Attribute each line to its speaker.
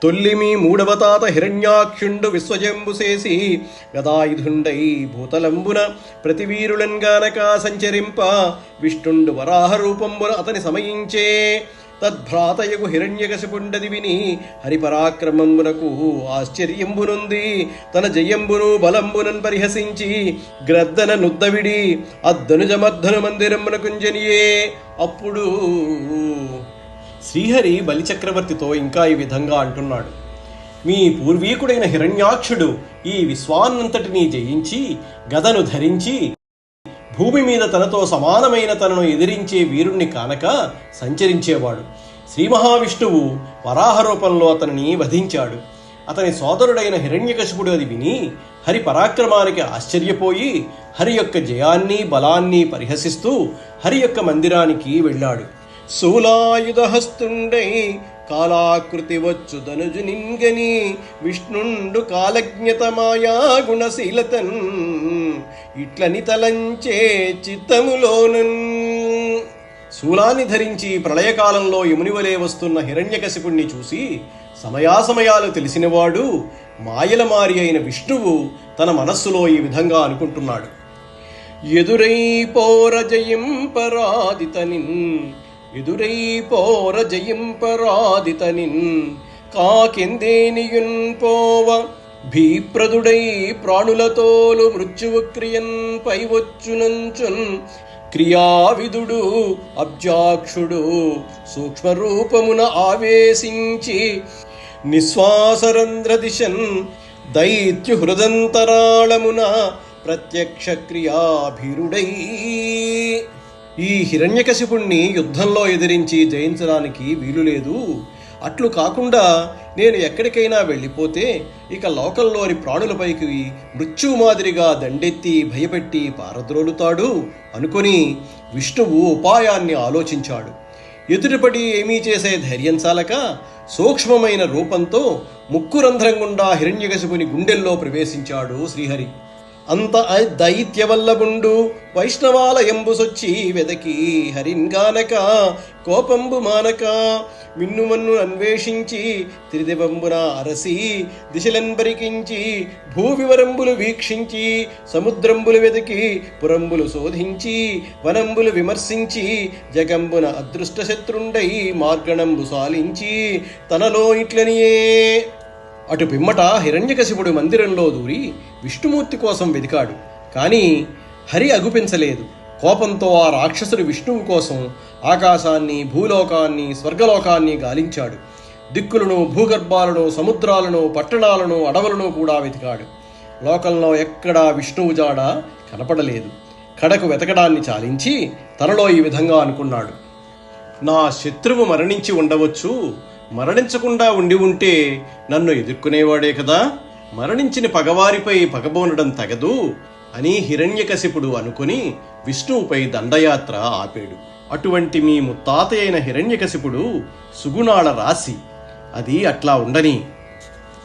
Speaker 1: తొల్లిమి మూడవ తాత హిరణ్యాక్షుండు విశ్వజంబుసేసి గదాయుధుండై భూతలంబున ప్రతివీరులంగానక సంచరింప విష్ణుండు వరాహ రూపంబున అతని సమయించే. తద్భ్రాతయగు హిరణ్యకశిపుండది విని హరిపరాక్రమంబునకు ఆశ్చర్యంబునుంది. తన జయంబును బలంబునన్ పరిహసించి గ్రద్దన నుద్దవిడి అద్దనుజమర్ధను మందిరమునకుంజనియే. అప్పుడు శ్రీహరి బలిచక్రవర్తితో ఇంకా ఈ విధంగా అంటున్నాడు: మీ పూర్వీకుడైన హిరణ్యాక్షుడు ఈ విశ్వాన్నంతటినీ జయించి గదను ధరించి భూమి మీద తనతో సమానమైన తనను ఎదిరించే వీరుణ్ణి కానక సంచరించేవాడు. శ్రీ మహావిష్ణువు వరాహ రూపంలో అతనిని వధించాడు. అతని సోదరుడైన హిరణ్యకశిపుడు అది విని హరి పరాక్రమానికి ఆశ్చర్యపోయి హరి యొక్క జయాన్ని బలాన్ని పరిహసిస్తూ హరి యొక్క మందిరానికి వెళ్ళాడు. శూలాయుధహస్తుండై కాలాకృతి వచ్చు ధనుజు నింగని విష్ణుండు కాలజ్ఞత మాయా గుణశీలతన్ ఇట్లని తలంచే చిత్తములోనన్. శూలాన్ని ధరించి ప్రళయకాలంలో యమునివలే వస్తున్న హిరణ్యకశిపుణ్ణి చూసి సమయాసమయాలు తెలిసినవాడు మాయల మారి అయిన విష్ణువు తన మనస్సులో ఈ విధంగా అనుకుంటున్నాడు: ఎదురై పోర జయింపరాదితనిన్ ఎదురై పోర జయింపరాదితనిన్ కాకెందేనియున్ పోవ భీప్రదుడై ప్రాణులతోలు మృత్యువక్రియన్ పైవచ్చునంచున్ క్రియావిదుడు అబ్జాక్షుడు సూక్ష్మరూపమున ఆవేశించి నిశ్వాసరంధ్ర దిశన్ దైత్యు హృదంతరాళమున ప్రత్యక్ష క్రియాభిరుడై. ఈ హిరణ్యకశిపుణ్ణి యుద్ధంలో ఎదిరించి జయించడానికి వీలులేదు. అట్లు కాకుండా నేను ఎక్కడికైనా వెళ్ళిపోతే ఇక లోకంలోని ప్రాణులపైకి మృత్యువు మాదిరిగా దండెత్తి భయపెట్టి పారద్రోలుతాడు అనుకొని విష్ణువు ఉపాయాన్ని ఆలోచించాడు. ఎదురుపడి ఏమీ చేసే ధైర్యం చాలక సూక్ష్మమైన రూపంతో ముక్కురంధ్రం గుండా హిరణ్యకశిపుని గుండెల్లో ప్రవేశించాడు శ్రీహరి. అంత దైత్యవల్లభుండు వైష్ణవాలయంబుసొచ్చి వెదకి హరింగానక కోపంబు మానక మిన్నుమన్ను అన్వేషించి త్రిదివంబున అరసి దిశలన్ పరికించి భూవివరంబులు వీక్షించి సముద్రంబులు వెదకి పురంబులు శోధించి వనంబులు విమర్శించి జగంబున అదృష్ట శత్రుండై మార్గణంబు సాలించి తనలో ఇట్లనియే. అటు పిమ్మట హిరణ్యకశిపుడు మందిరంలో దూరి విష్ణుమూర్తి కోసం వెదికాడు. కానీ హరి అగుపించలేదు. కోపంతో ఆ రాక్షసుడు విష్ణువు కోసం ఆకాశాన్ని, భూలోకాన్ని, స్వర్గలోకాన్ని గాలించాడు. దిక్కులను, భూగర్భాలను, సముద్రాలను, పట్టణాలను, అడవులను కూడా వెతికాడు. లోకంలో ఎక్కడా విష్ణువు జాడ కనపడలేదు. కడకు వెతకడాన్ని చాలించి తనలో ఈ విధంగా అనుకున్నాడు: నా శత్రువు మరణించి ఉండవచ్చు, మరణించకుండా ఉండి ఉంటే నన్ను ఎదుర్కొనేవాడే కదా, మరణించిన పగవారిపై పగబోనడం తగదు అని హిరణ్యకశిపుడు అనుకుని విష్ణువుపై దండయాత్ర ఆపాడు. అటువంటి మీ ముత్తాత అయిన హిరణ్యకశిపుడు సుగుణాల రాశి. అది అట్లా ఉండని